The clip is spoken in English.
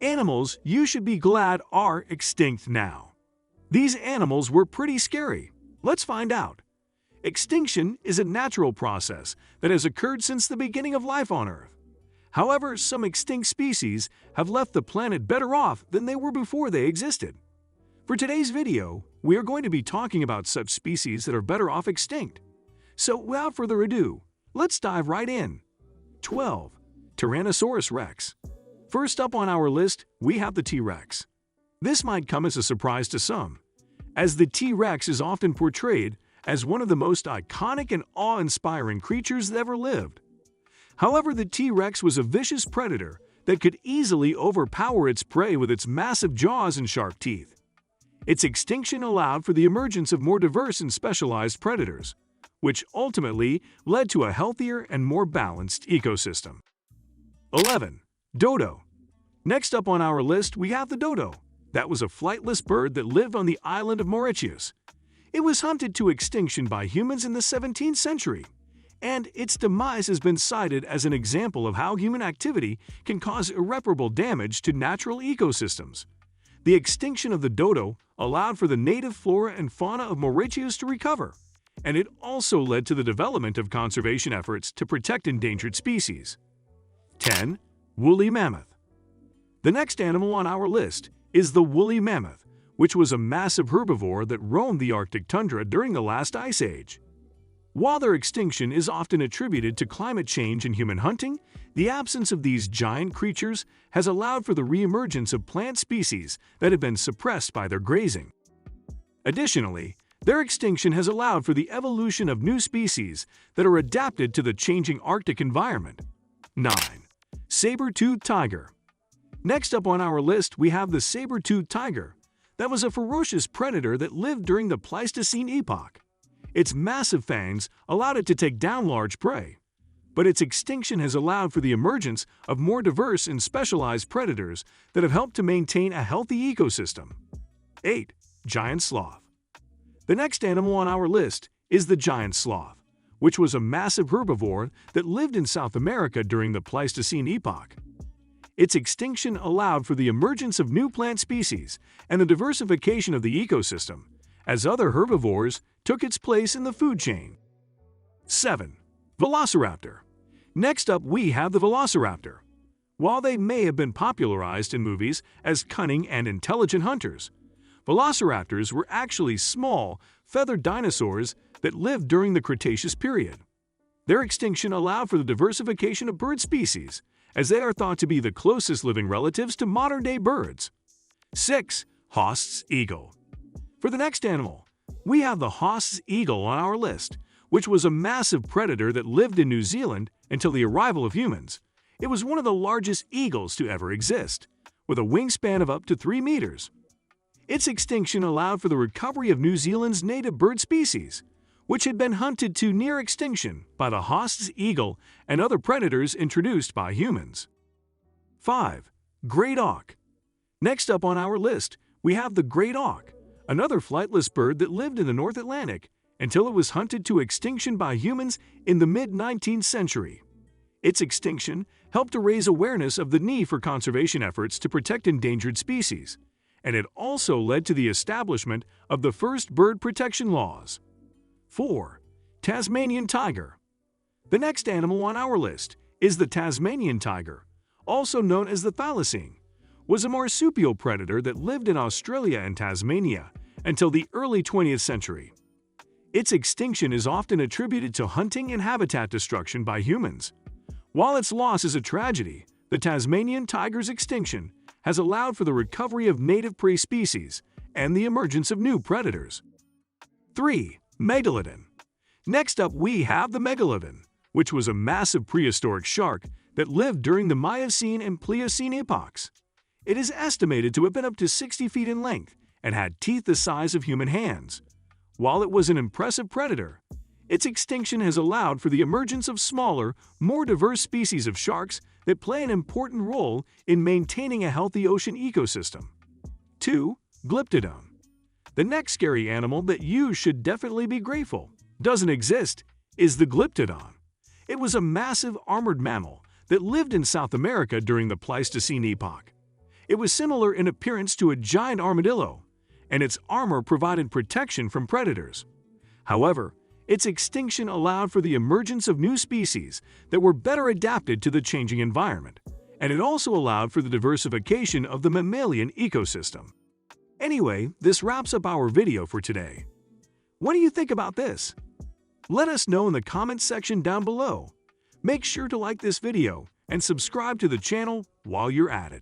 Animals you should be glad are extinct now. These animals were pretty scary. Let's find out. Extinction is a natural process that has occurred since the beginning of life on Earth. However, some extinct species have left the planet better off than they were before they existed. For today's video, we are going to be talking about such species that are better off extinct. So without further ado, let's dive right in. 12. Tyrannosaurus rex. First up on our list, we have the T-Rex. This might come as a surprise to some, as the T-Rex is often portrayed as one of the most iconic and awe-inspiring creatures that ever lived. However, the T-Rex was a vicious predator that could easily overpower its prey with its massive jaws and sharp teeth. Its extinction allowed for the emergence of more diverse and specialized predators, which ultimately led to a healthier and more balanced ecosystem. 11. Dodo. Next up on our list, we have the dodo. That was a flightless bird that lived on the island of Mauritius. It was hunted to extinction by humans in the 17th century, and its demise has been cited as an example of how human activity can cause irreparable damage to natural ecosystems. The extinction of the dodo allowed for the native flora and fauna of Mauritius to recover, and it also led to the development of conservation efforts to protect endangered species. 10. Woolly mammoth. The next animal on our list is the woolly mammoth, which was a massive herbivore that roamed the Arctic tundra during the last ice age. While their extinction is often attributed to climate change and human hunting, the absence of these giant creatures has allowed for the reemergence of plant species that have been suppressed by their grazing. Additionally, their extinction has allowed for the evolution of new species that are adapted to the changing Arctic environment. 9. Saber-toothed tiger. Next up on our list, we have the saber-toothed tiger. That was a ferocious predator that lived during the Pleistocene epoch. Its massive fangs allowed it to take down large prey, but its extinction has allowed for the emergence of more diverse and specialized predators that have helped to maintain a healthy ecosystem. 8. Giant sloth. The next animal on our list is the giant sloth, which was a massive herbivore that lived in South America during the Pleistocene epoch. Its extinction allowed for the emergence of new plant species and the diversification of the ecosystem, as other herbivores took its place in the food chain. 7. Velociraptor. Next up, we have the velociraptor. While they may have been popularized in movies as cunning and intelligent hunters, velociraptors were actually small, feathered dinosaurs that lived during the Cretaceous period. Their extinction allowed for the diversification of bird species, as they are thought to be the closest living relatives to modern-day birds. 6. Haast's eagle. For the next animal, we have the Haast's eagle on our list, which was a massive predator that lived in New Zealand until the arrival of humans. It was one of the largest eagles to ever exist, with a wingspan of up to 3 meters. Its extinction allowed for the recovery of New Zealand's native bird species, which had been hunted to near extinction by the Haast's eagle and other predators introduced by humans. 5. Great auk. Next up on our list, we have the great auk, another flightless bird that lived in the North Atlantic until it was hunted to extinction by humans in the mid-19th century. Its extinction helped to raise awareness of the need for conservation efforts to protect endangered species, and it also led to the establishment of the first bird protection laws. 4. Tasmanian tiger. The next animal on our list is the Tasmanian tiger, also known as the thylacine, was a marsupial predator that lived in Australia and Tasmania until the early 20th century. Its extinction is often attributed to hunting and habitat destruction by humans. While its loss is a tragedy, the Tasmanian tiger's extinction has allowed for the recovery of native prey species and the emergence of new predators. 3. Megalodon. Next up, we have the megalodon, which was a massive prehistoric shark that lived during the Miocene and Pliocene epochs. It is estimated to have been up to 60 feet in length and had teeth the size of human hands. While it was an impressive predator, its extinction has allowed for the emergence of smaller, more diverse species of sharks that play an important role in maintaining a healthy ocean ecosystem. 2. Glyptodon. The next scary animal that you should definitely be grateful doesn't exist is the Glyptodon. It was a massive armored mammal that lived in South America during the Pleistocene epoch. It was similar in appearance to a giant armadillo, and its armor provided protection from predators. However, its extinction allowed for the emergence of new species that were better adapted to the changing environment, and it also allowed for the diversification of the mammalian ecosystem. Anyway, this wraps up our video for today. What do you think about this? Let us know in the comments section down below. Make sure to like this video and subscribe to the channel while you're at it.